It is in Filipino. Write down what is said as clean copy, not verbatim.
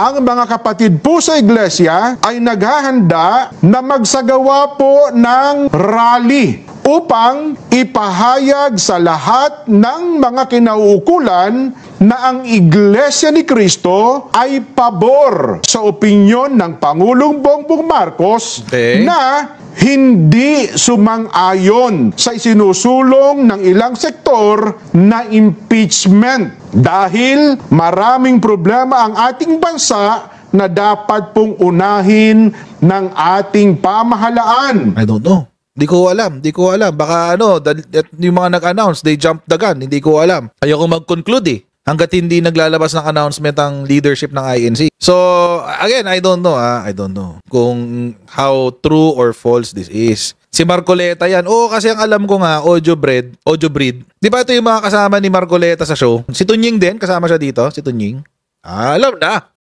ang mga kapatid po sa iglesia ay naghahanda na magsagawa po ng rally upang ipahayag sa lahat ng mga kinauukulan na ang Iglesia ni Cristo ay pabor sa opinyon ng Pangulong Bongbong Marcos na hindi sumang-ayon sa isinusulong ng ilang sektor na impeachment dahil maraming problema ang ating bansa na dapat pong unahin ng ating pamahalaan. I don't know. Di ko alam. Baka yung mga nag-announce, they jumped the gun. Hindi ko alam. Ayoko mag-conclude eh. Hanggat hindi naglalabas ng announcement ang leadership ng INC. So, again, I don't know. I don't know kung how true or false this is. Si Marcoleta yan. Kasi ang alam ko nga, Audio Breed. Di ba ito yung mga kasama ni Marcoleta sa show? Si Tunying din, kasama siya dito. Si Tunying. Alam na.